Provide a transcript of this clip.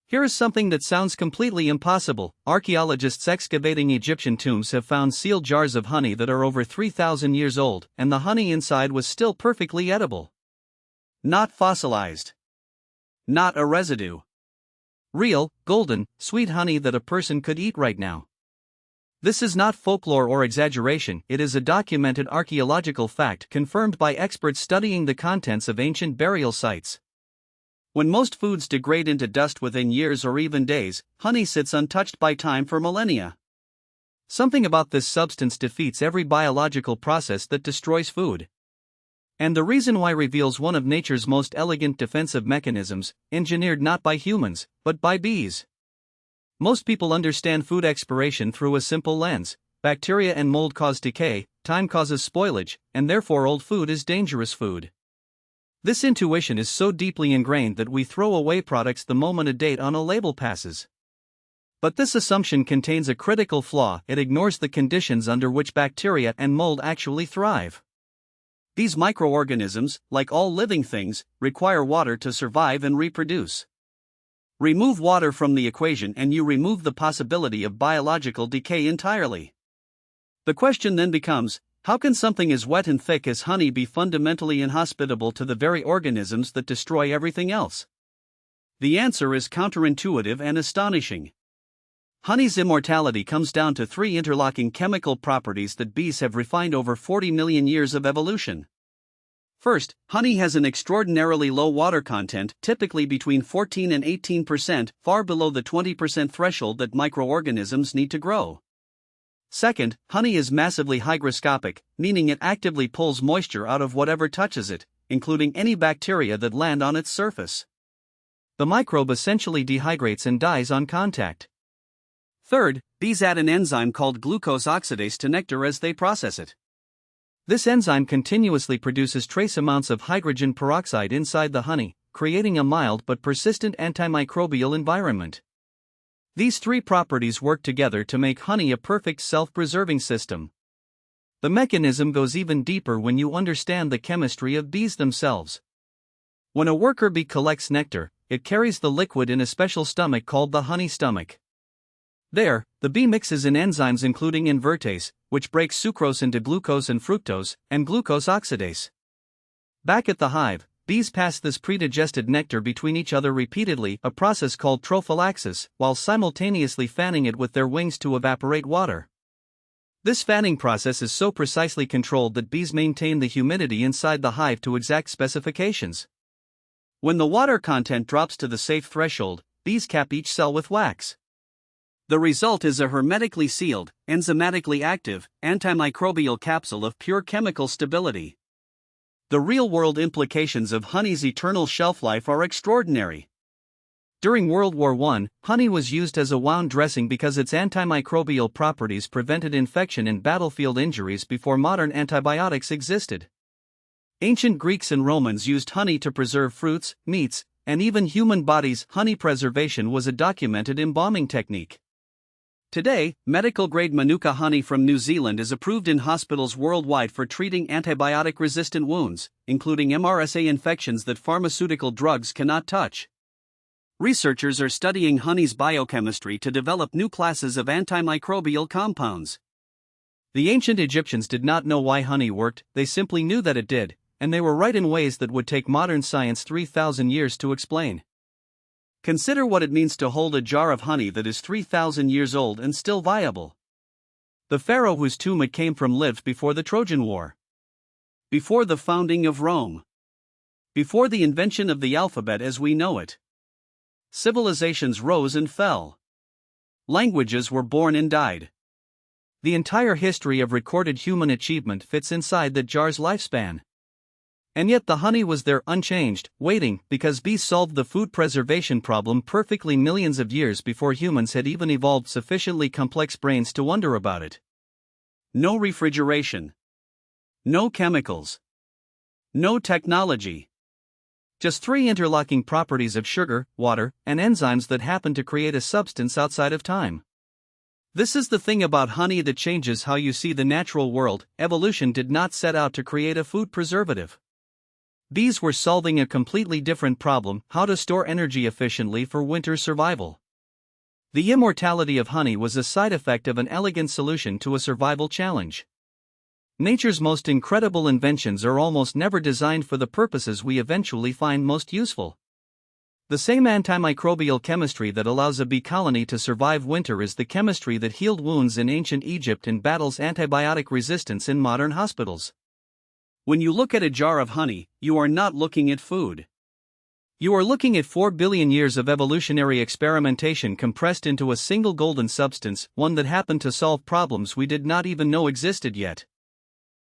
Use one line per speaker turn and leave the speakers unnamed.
Here is something that sounds completely impossible. Archaeologists excavating Egyptian tombs have found sealed jars of honey that are over 3,000 years old, and the honey inside was still perfectly edible. Not fossilized. Not a residue. Real, golden, sweet honey that a person could eat right now. This is not folklore or exaggeration, it is a documented archaeological fact confirmed by experts studying the contents of ancient burial sites. When most foods degrade into dust within years or even days, honey sits untouched by time for millennia. Something about this substance defeats every biological process that destroys food. And the reason why reveals one of nature's most elegant defensive mechanisms, engineered not by humans, but by bees. Most people understand food expiration through a simple lens. Bacteria and mold cause decay, time causes spoilage, and therefore old food is dangerous food. This intuition is so deeply ingrained that we throw away products the moment a date on a label passes. But this assumption contains a critical flaw. It ignores the conditions under which bacteria and mold actually thrive. These microorganisms, like all living things, require water to survive and reproduce. Remove water from the equation and you remove the possibility of biological decay entirely. The question then becomes, how can something as wet and thick as honey be fundamentally inhospitable to the very organisms that destroy everything else? The answer is counterintuitive and astonishing. Honey's immortality comes down to three interlocking chemical properties that bees have refined over 40 million years of evolution. First, honey has an extraordinarily low water content, typically between 14 and 18%, far below the 20% threshold that microorganisms need to grow. Second, honey is massively hygroscopic, meaning it actively pulls moisture out of whatever touches it, including any bacteria that land on its surface. The microbe essentially dehydrates and dies on contact. Third, bees add an enzyme called glucose oxidase to nectar as they process it. This enzyme continuously produces trace amounts of hydrogen peroxide inside the honey, creating a mild but persistent antimicrobial environment. These three properties work together to make honey a perfect self-preserving system. The mechanism goes even deeper when you understand the chemistry of bees themselves. When a worker bee collects nectar, it carries the liquid in a special stomach called the honey stomach. There, the bee mixes in enzymes including invertase, which breaks sucrose into glucose and fructose, and glucose oxidase. Back at the hive, bees pass this pre-digested nectar between each other repeatedly, a process called trophallaxis, while simultaneously fanning it with their wings to evaporate water. This fanning process is so precisely controlled that bees maintain the humidity inside the hive to exact specifications. When the water content drops to the safe threshold, bees cap each cell with wax. The result is a hermetically sealed, enzymatically active, antimicrobial capsule of pure chemical stability. The real-world implications of honey's eternal shelf life are extraordinary. During World War I, honey was used as a wound dressing because its antimicrobial properties prevented infection and battlefield injuries before modern antibiotics existed. Ancient Greeks and Romans used honey to preserve fruits, meats, and even human bodies. Honey preservation was a documented embalming technique. Today, medical-grade Manuka honey from New Zealand is approved in hospitals worldwide for treating antibiotic-resistant wounds, including MRSA infections that pharmaceutical drugs cannot touch. Researchers are studying honey's biochemistry to develop new classes of antimicrobial compounds. The ancient Egyptians did not know why honey worked, they simply knew that it did, and they were right in ways that would take modern science 3,000 years to explain. Consider what it means to hold a jar of honey that is 3,000 years old and still viable. The pharaoh whose tomb it came from lived before the Trojan War. Before the founding of Rome. Before the invention of the alphabet as we know it. Civilizations rose and fell. Languages were born and died. The entire history of recorded human achievement fits inside that jar's lifespan. And yet the honey was there unchanged, waiting, because bees solved the food preservation problem perfectly millions of years before humans had even evolved sufficiently complex brains to wonder about it. No refrigeration. No chemicals. No technology. Just three interlocking properties of sugar, water, and enzymes that happen to create a substance outside of time. This is the thing about honey that changes how you see the natural world. Evolution did not set out to create a food preservative. Bees were solving a completely different problem: how to store energy efficiently for winter survival. The immortality of honey was a side effect of an elegant solution to a survival challenge. Nature's most incredible inventions are almost never designed for the purposes we eventually find most useful. The same antimicrobial chemistry that allows a bee colony to survive winter is the chemistry that healed wounds in ancient Egypt and battles antibiotic resistance in modern hospitals. When you look at a jar of honey, you are not looking at food. You are looking at 4 billion years of evolutionary experimentation compressed into a single golden substance, one that happened to solve problems we did not even know existed yet.